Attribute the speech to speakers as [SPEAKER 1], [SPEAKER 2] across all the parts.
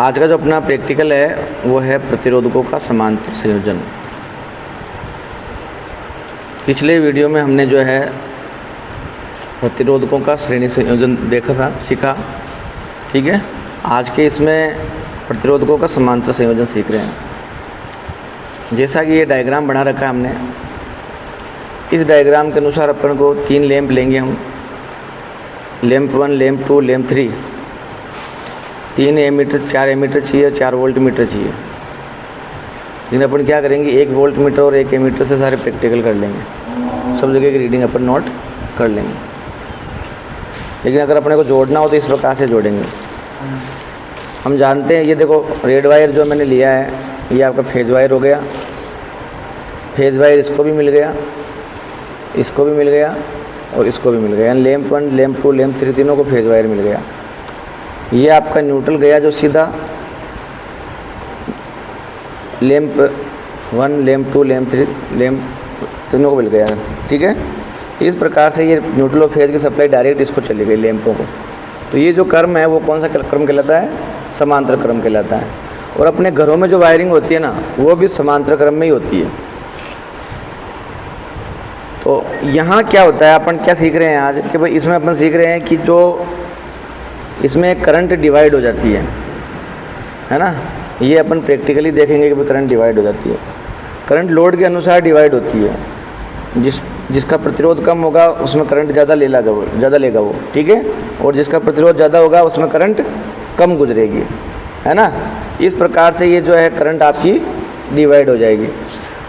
[SPEAKER 1] आज का जो अपना प्रैक्टिकल है वो है प्रतिरोधकों का समांतर संयोजन। पिछले वीडियो में हमने जो है प्रतिरोधकों का श्रेणी संयोजन देखा था, सीखा, ठीक है। आज के इसमें प्रतिरोधकों का समांतर संयोजन सीख रहे हैं। जैसा कि ये डायग्राम बना रखा है हमने, इस डायग्राम के अनुसार अपन को 3 लैंप लेंगे हम, lamp 1, lamp 2, lamp 3। 3 ammeter, 4 ammeter चाहिए, 4 वोल्ट मीटर चाहिए। लेकिन अपन क्या करेंगे, 1 वोल्ट मीटर और 1 एमीटर से सारे प्रैक्टिकल कर लेंगे, सब जगह की रीडिंग अपन नोट कर लेंगे। लेकिन अगर अपने को जोड़ना हो तो इस प्रकार से जोड़ेंगे। हम जानते हैं, ये देखो रेड वायर जो मैंने लिया है ये आपका फेज वायर हो गया। फेज वायर इसको भी मिल गया, इसको भी मिल गया और इसको भी मिल गया, यानी लैंप 1, लैंप 2, लैंप 3 तीनों को फेज वायर मिल गया। ये आपका न्यूट्रल गया जो सीधा लैंप 1, लैंप 2, लैंप 3, लैंप तीनों को मिल गया, ठीक है। इस प्रकार से ये न्यूट्रल और फेज की सप्लाई डायरेक्ट इसको चली गई लैंपों को। तो ये जो क्रम है वो कौन सा क्रम कहलाता है, समांतर क्रम कहलाता है। और अपने घरों में जो वायरिंग होती है ना, वो भी समांतर क्रम में ही होती है। तो यहाँ क्या होता है, अपन क्या सीख रहे हैं आज कि भाई इसमें अपन सीख रहे हैं कि जो इसमें करंट डिवाइड हो जाती है ना। ये अपन प्रैक्टिकली देखेंगे कि भाई करंट डिवाइड हो जाती है। करंट लोड के अनुसार डिवाइड होती है। जिसका प्रतिरोध कम होगा उसमें करंट ज़्यादा लेगा वो, ठीक है। और जिसका प्रतिरोध ज़्यादा होगा उसमें करंट कम गुजरेगी, है ना। इस प्रकार से ये जो है करंट आपकी डिवाइड हो जाएगी।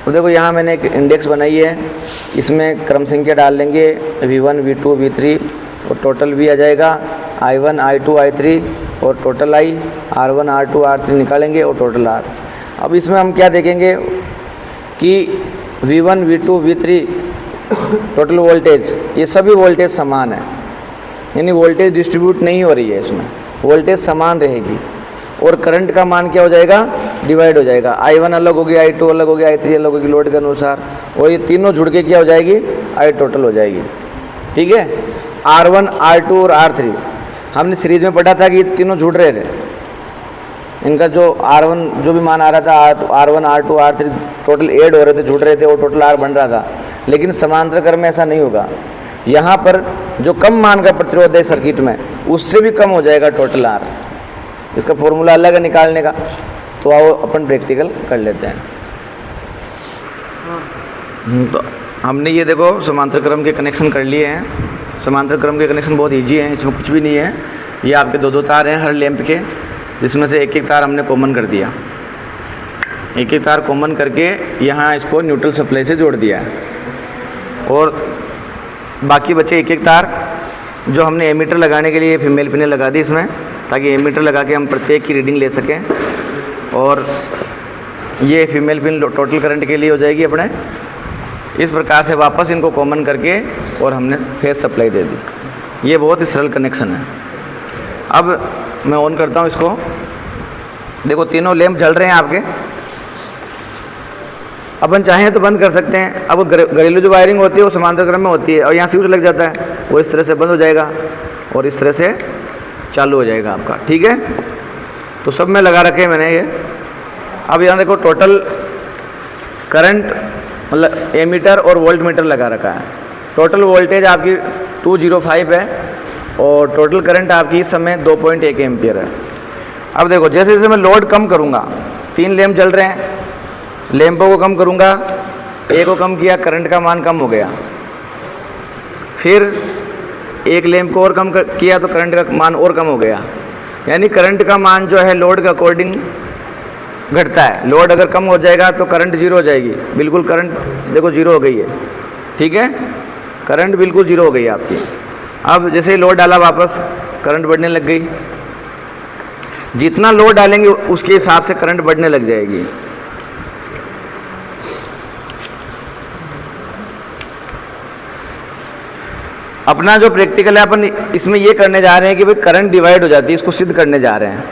[SPEAKER 1] तो देखो यहाँ मैंने एक इंडेक्स बनाई है, इसमें क्रम संख्या डाल लेंगे V1, V2, V3 और टोटल V आ जाएगा I1, I2, I3 और total I, R1, R2, R3 निकालेंगे और टोटल R। अब इसमें हम क्या देखेंगे कि V1, V2, V3 total voltage, ये सभी वोल्टेज समान है, यानी वोल्टेज डिस्ट्रीब्यूट नहीं हो रही है, इसमें वोल्टेज समान रहेगी। और करंट का मान क्या हो जाएगा, डिवाइड हो जाएगा। I1 अलग होगी, I2 अलग होगी, I3 अलग होगी लोड के अनुसार, और ये तीनों जुड़ के क्या हो जाएगी, I टोटल हो जाएगी, ठीक है। R1, R2 और R3 हमने सीरीज में पढ़ा था कि ये तीनों जुड़ रहे थे। इनका जो R1 जो भी मान आ रहा था, R1, R2, R3 total add हो रहे थे, जुड़ रहे थे और टोटल R बन रहा था। लेकिन समांतर क्रम में ऐसा नहीं होगा। यहाँ पर जो कम मान का प्रतिरोध है सर्किट में, उससे भी कम हो जाएगा टोटल R। इसका फॉर्मूला अलग है निकालने का, तो आओ अपन प्रैक्टिकल कर लेते हैं। तो हमने ये देखो समांतर क्रम के कनेक्शन कर लिए हैं। समांतर क्रम के कनेक्शन बहुत इजी हैं, इसमें कुछ भी नहीं है। ये आपके 2-2 तार हैं हर लैंप के, जिसमें से एक तार हमने कॉमन कर दिया। एक तार कॉमन करके यहाँ इसको न्यूट्रल सप्लाई से जोड़ दिया है। और बाकी बचे एक तार जो हमने एमीटर लगाने के लिए फीमेल पिने लगा दी इसमें, ताकि एमीटर लगा के हम प्रत्येक की रीडिंग ले सकें। और ये फीमेल पिन टोटल करंट के लिए हो जाएगी अपने। इस प्रकार से वापस इनको कॉमन करके और हमने फेज सप्लाई दे दी। ये बहुत ही सरल कनेक्शन है। अब मैं ऑन करता हूँ इसको, देखो तीनों लैंप जल रहे हैं आपके। अपन चाहें तो बंद कर सकते हैं। अब घरेलू जो वायरिंग होती है वो समांतर क्रम में होती है, और यहाँ स्विच लग जाता है, वो इस तरह से बंद हो जाएगा और इस तरह से चालू हो जाएगा आपका, ठीक है। तो सब में लगा रखे हैं मैंने ये। अब यहाँ देखो टोटल करंट मतलब एमीटर और वोल्ट मीटर लगा रखा है। टोटल वोल्टेज आपकी 205 है और टोटल करंट आपकी इस समय 2.1 एम्पियर है। अब देखो जैसे जैसे मैं लोड कम करूँगा, 3 लैंप जल रहे हैं, लैंपों को कम करूँगा, एक को कम किया, करंट का मान कम हो गया। फिर एक लैंप को और कम किया तो करंट का मान और कम हो गया। यानी करंट का मान जो है लोड के अकॉर्डिंग घटता है। लोड अगर कम हो जाएगा तो करंट 0 हो जाएगी, बिल्कुल करंट देखो 0 हो गई है, ठीक है। करंट बिल्कुल 0 हो गई है आपकी। अब जैसे ही लोड डाला वापस करंट बढ़ने लग गई। जितना लोड डालेंगे उसके हिसाब से करंट बढ़ने लग जाएगी। अपना जो प्रैक्टिकल है अपन इसमें ये करने जा रहे हैं कि भाई करंट डिवाइड हो जाती है, इसको सिद्ध करने जा रहे हैं।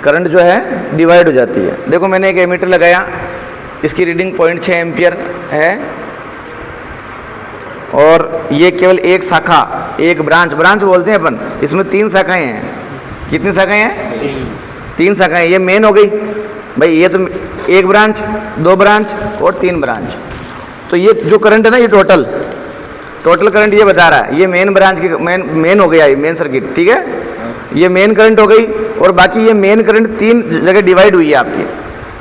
[SPEAKER 1] करंट जो है डिवाइड हो जाती है। देखो मैंने एक एमीटर लगाया, इसकी रीडिंग 0.6 एम्पियर है और ये केवल एक शाखा, एक ब्रांच बोलते हैं अपन, इसमें 3 शाखाएं हैं। कितनी शाखाएं हैं? 3 शाखाएं, ये मेन हो गई भाई, ये तो 1 ब्रांच, 2 ब्रांच और 3 ब्रांच। तो ये जो करंट है ना, ये टोटल करंट ये बता रहा है, ये मेन ब्रांच की मेन हो गया, ये मेन सर्किट, ठीक है। ये मेन करंट हो गई, और बाकी ये मेन करंट 3 जगह डिवाइड हुई है आपकी,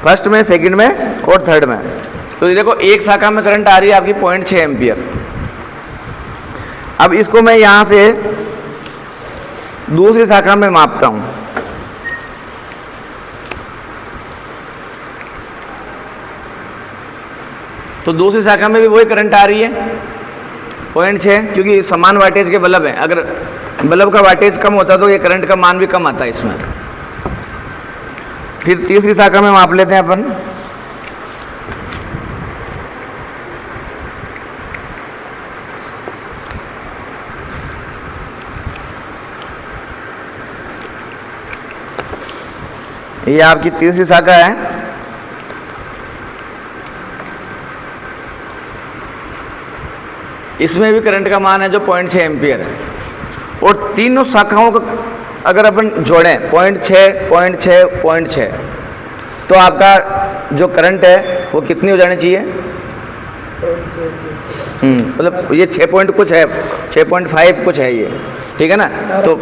[SPEAKER 1] फर्स्ट में, सेकंड में और थर्ड में। तो ये देखो एक शाखा में करंट आ रही है आपकी 0.6 एम्पियर। अब इसको मैं यहाँ से दूसरी शाखा में मापता हूँ। तो दूसरी शाखा में भी वही करंट आ रही है 0.6, क्योंकि समान वाटेज के बल्ब हैं। अगर बल्ब का वाटेज कम होता तो ये करंट का मान भी कम आता है इसमें। फिर तीसरी शाखा में माप लेते हैं अपन। ये आपकी तीसरी शाखा है। इसमें भी करंट का मान है जो 0.6 एम्पियर है। और तीनों शाखाओं को अगर अपन जोड़ें 0.6 तो आपका जो करंट है वो कितनी हो जानी चाहिए? मतलब ये 6 पॉइंट कुछ है, 6.5 कुछ है ये, ठीक है ना। तो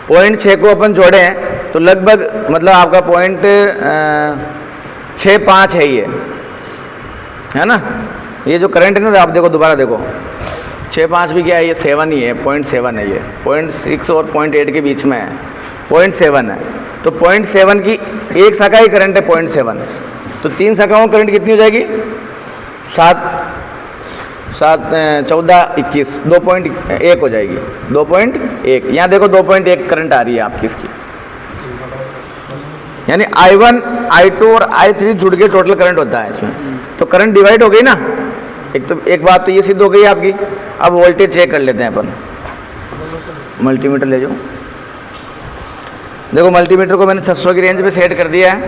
[SPEAKER 1] 0.6 को अपन जोड़ें तो लगभग मतलब आपका 0.65 है ये, है ना। ये जो करंट है ना, आप देखो दोबारा देखो, 6.5 भी क्या है, ये 7 ही है, 0.7 है ये, 0.6 और 0.8 के बीच में है, 0.7 है। तो 0.7 की एक शाखा ही करंट है 0.7, तो 3 शाखाओं में करंट कितनी हो जाएगी? 7, 14, 21, 2.1 हो जाएगी, 2.1। यहाँ देखो 2.1 करंट आ रही है आपकी इसकी, यानी I1, I2 और I3 जुड़ के टोटल करंट होता है इसमें। तो करंट डिवाइड हो गई ना, एक बात तो ये सिद्ध हो गई आपकी। अब वोल्टेज चेक कर लेते हैं अपन। मल्टीमीटर ले जाओ, देखो मल्टीमीटर को मैंने 600 की रेंज पे सेट कर दिया है।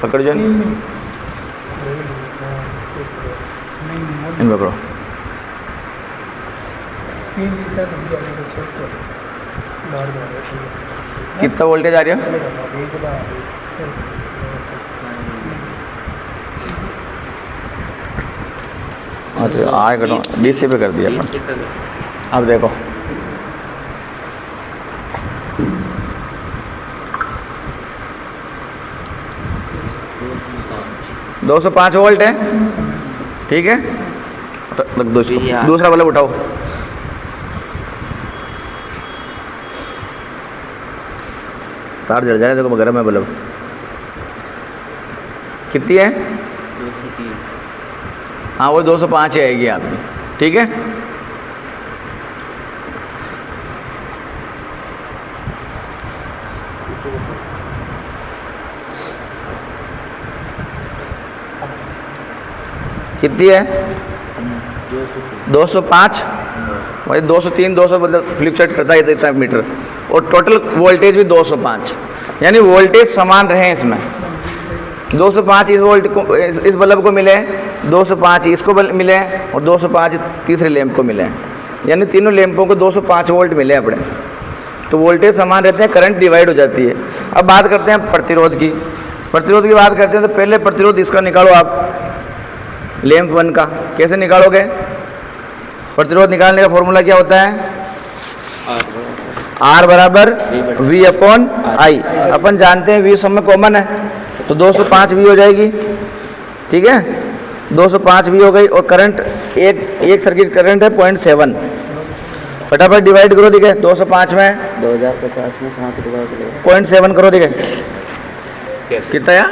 [SPEAKER 1] पकड़ जाओ, इन पकड़ो। कितना वोल्टेज आ रही है? अच्छा आएगा, DC पे कर दिया अपन। अब देखो दो 205 वोल्ट है, ठीक है। रख दो इसको, दूसरा वाला उठाओ। तार जल जाए, देखो गर्म है बल्ब। कितनी है? 203। हाँ वो 205 आएगी आपकी, ठीक है। कितनी है? 205। वही 203, 200 मतलब फ्लिपचेट करता है इतना मीटर। और टोटल वोल्टेज भी 205, यानी वोल्टेज समान रहे इसमें। 205 इस वोल्ट को, इस बल्ब को मिले, 205 इसको मिले और 205 तीसरे लैंप को मिले, यानी तीनों लैंपों को 205 वोल्ट मिले अपने। तो वोल्टेज समान रहते हैं, करंट डिवाइड हो जाती है। अब बात करते हैं प्रतिरोध की। प्रतिरोध की बात करते हैं तो पहले प्रतिरोध इसका निकालो आप, लैंप 1 का। कैसे निकालोगे? प्रतिरोध निकालने का फॉर्मूला क्या होता है? R बराबर V/I। अपन जानते हैं V सब में कॉमन है, तो 205 V हो जाएगी, ठीक है। 205 V हो गई। और करंट एक सर्किट करंट है 0.7। फटाफट डिवाइड करो, दिखे 205 में
[SPEAKER 2] 2050 में 7 रुपये
[SPEAKER 1] 0.7 करो, दिखे कितना है?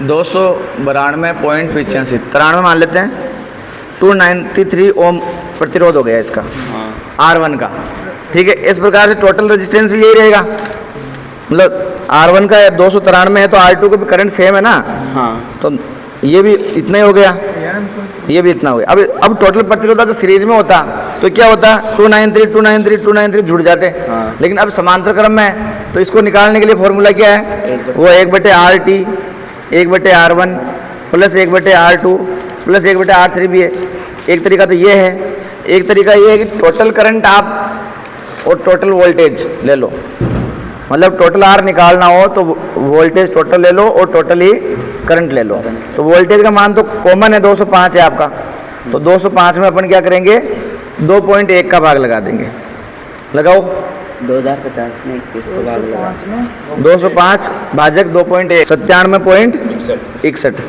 [SPEAKER 1] 292.85 93 मान लेते हैं। 293 ओम प्रतिरोध हो गया इसका, R1 का, ठीक है। इस प्रकार से टोटल रेजिस्टेंस भी यही रहेगा, मतलब R1 का 293 है तो R2 का भी करंट सेम है ना। हाँ। तो ये भी इतना ही हो गया, ये भी इतना हो गया। अब टोटल प्रतिरोध अगर सीरीज में होता तो क्या होता? 293 293 293 जुड़ जाते। हाँ। लेकिन अब समांतर क्रम में है, तो इसको निकालने के लिए फॉर्मूला क्या है? वो 1/RT 1/R1 plus 1/R2 plus 1/R3 भी है। एक तरीका तो ये है, एक तरीका ये है कि टोटल करंट आप और टोटल वोल्टेज ले लो, मतलब टोटल आर निकालना हो तो वोल्टेज टोटल ले लो और टोटल ही करंट ले लो। तो वोल्टेज का मान तो कॉमन है 205 है आपका, तो 205 में अपन क्या करेंगे 2.1 का भाग लगा देंगे। लगाओ
[SPEAKER 2] 2050 में 21 को भाग लगा
[SPEAKER 1] 205 भाजक 2.1 97.61।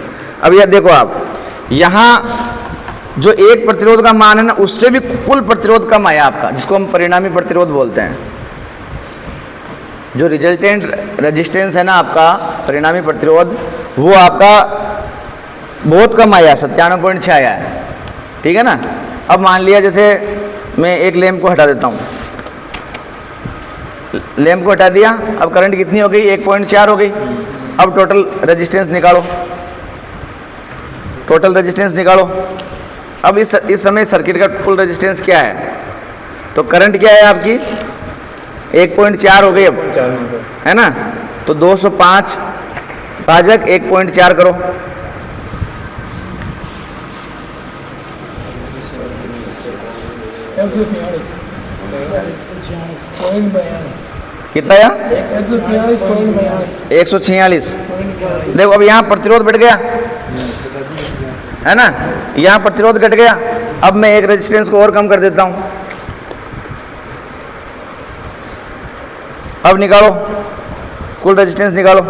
[SPEAKER 1] अब यह देखो आप यहाँ जो एक प्रतिरोध का मान है ना उससे भी कुल प्रतिरोध कम आया आपका, जिसको हम परिणामी प्रतिरोध बोलते हैं। जो रिजल्टेंट रेजिस्टेंस है ना आपका परिणामी प्रतिरोध वो आपका बहुत कम आया, 97.6 आया है, ठीक है ना। अब मान लिया जैसे मैं एक लैंप को हटा देता हूँ, लैंप को हटा दिया, अब करंट कितनी हो गई 1.4 हो गई। अब टोटल रेजिस्टेंस निकालो, टोटल रेजिस्टेंस निकालो। अब इस समय सर्किट का कुल रेजिस्टेंस क्या है, तो करंट क्या है आपकी 1.4 हो गई अब, है ना। तो 205 भाजक 1.4 करो, कितना आया 146। देखो अब यहाँ प्रतिरोध बढ़ गया है ना, यहाँ प्रतिरोध घट गया। अब मैं एक रेजिस्टेंस को और कम कर देता हूँ। अब निकालो कुल रेजिस्टेंस निकालो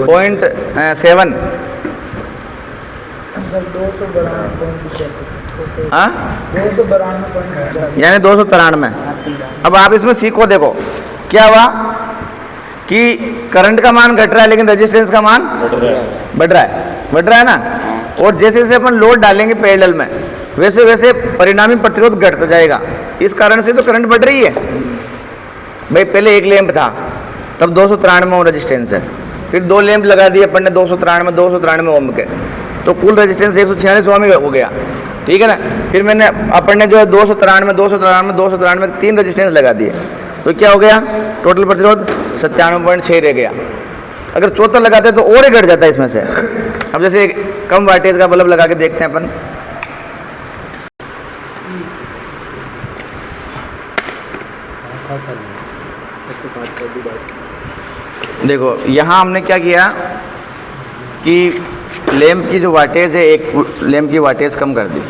[SPEAKER 1] 0.7। हाँ यानी 293। अब आप इसमें सीखो, देखो क्या हुआ कि करंट का मान घट रहा है लेकिन रेजिस्टेंस का मान बढ़ रहा है ना। और जैसे जैसे अपन लोड डालेंगे पैरेलल में वैसे वैसे परिणामी प्रतिरोध घटता जाएगा। इस कारण से तो करंट बढ़ रही है भाई। पहले एक लैंप था तब 293 ओम रेजिस्टेंस है, फिर दो लैंप लगा दिए अपन ने 293 ओम के, तो कुल रेजिस्टेंस 146 ओम ही हो गया, ठीक है ना। फिर मैंने अपन ने जो है 293 तीन रेजिस्टेंस लगा दिए, तो क्या हो गया टोटल प्रतिरोध 97.6 रह गया। अगर चौथा लगाते तो और ही घट जाता है इसमें से। अब जैसे कम वाटेज का बल्ब लगा के देखते हैं अपन, देखो यहाँ हमने क्या किया कि लैंप की जो वाटेज है, एक लैंप की वाटेज कम कर दी।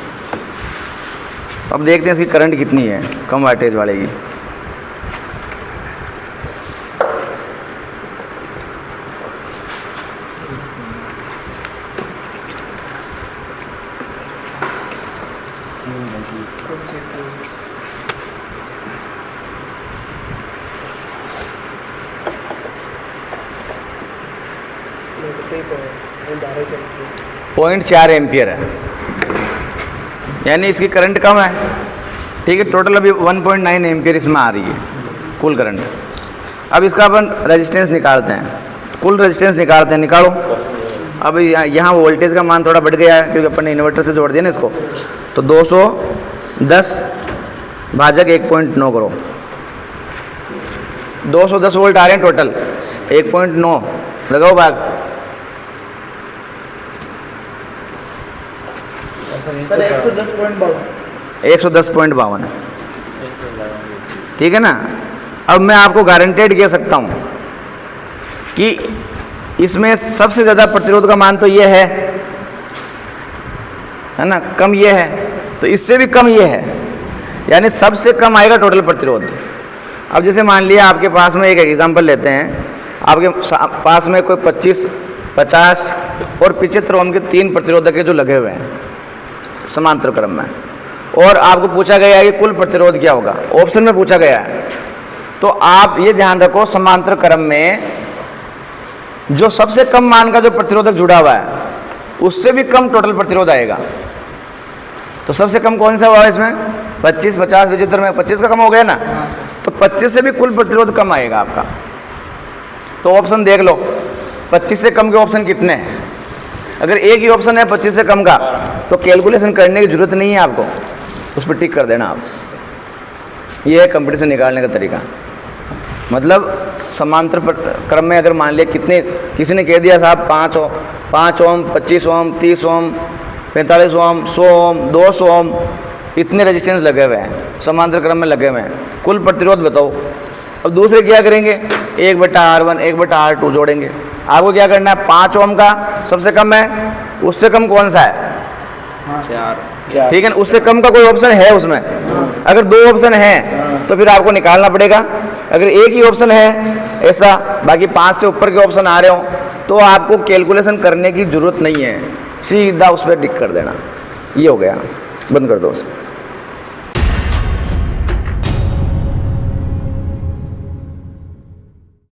[SPEAKER 1] अब देखते हैं इसकी करंट कितनी है कम वाटेज वाले की। पॉइंट 4 एम्पियर है, यानी इसकी करंट कम है, ठीक है। टोटल अभी 1.9 एम्पियर इसमें आ रही है कुल करंट। अब इसका अपन रेजिस्टेंस निकालते हैं, कुल रेजिस्टेंस निकालते हैं, निकालो। अब यहाँ वोल्टेज का मान थोड़ा बढ़ गया है क्योंकि अपन ने इन्वर्टर से जोड़ दिया ना इसको, तो 210 भाजक 1.9 करो। 210 वोल्ट आ रहे हैं टोटल, 1.9 लगाओ भाग। 110.52, ठीक है ना। अब मैं आपको गारंटेड कह सकता हूँ कि इसमें सबसे ज़्यादा प्रतिरोध का मान तो ये है ना, कम ये है, तो इससे भी कम ये है, यानी सबसे कम आएगा टोटल प्रतिरोध। अब जैसे मान लिया आपके पास में एक एग्जांपल लेते हैं, आपके पास में कोई 25, 50 और 75 ओम के 3 प्रतिरोधक जो लगे हुए हैं समांतर क्रम में, और आपको पूछा गया है कि कुल प्रतिरोध क्या होगा, ऑप्शन में पूछा गया है। तो आप ये ध्यान रखो समांतर क्रम में जो सबसे कम मान का जो प्रतिरोधक जुड़ा हुआ है उससे भी कम टोटल प्रतिरोध आएगा। तो सबसे कम कौन सा हुआ इसमें 25, 50, 75 में 25 का कम हो गया ना, तो 25 से भी कुल प्रतिरोध कम आएगा आपका। तो ऑप्शन देख लो 25 से कम के ऑप्शन कितने हैं। अगर एक ही ऑप्शन है 25 से कम का तो कैलकुलेशन करने की जरूरत नहीं है आपको, उस पर टिक कर देना आप। ये है कंपटीशन निकालने का तरीका। मतलब समांतर क्रम में अगर मान लिया कितने, किसी ने कह दिया साहब 5 ओम, 25 ओम, 30 ओम, 45 ओम, 100 ओम, 200 ओम, इतने रेजिस्टेंस लगे हुए हैं, समांतर क्रम में लगे हुए हैं, कुल प्रतिरोध बताओ। अब दूसरे क्या करेंगे, 1/R1 1/R2 जोड़ेंगे। आपको क्या करना है, 5 ओम का सबसे कम है, उससे कम कौन सा है,
[SPEAKER 2] 4।
[SPEAKER 1] ठीक है ना, उससे कम का कोई ऑप्शन है उसमें? अगर 2 ऑप्शन है तो फिर आपको निकालना पड़ेगा। अगर एक ही ऑप्शन है ऐसा, बाकी 5 से ऊपर के ऑप्शन आ रहे हो, तो आपको कैलकुलेशन करने की जरूरत नहीं है, सीधा उस पर टिक कर देना। ये हो गया, बंद कर दो उसको।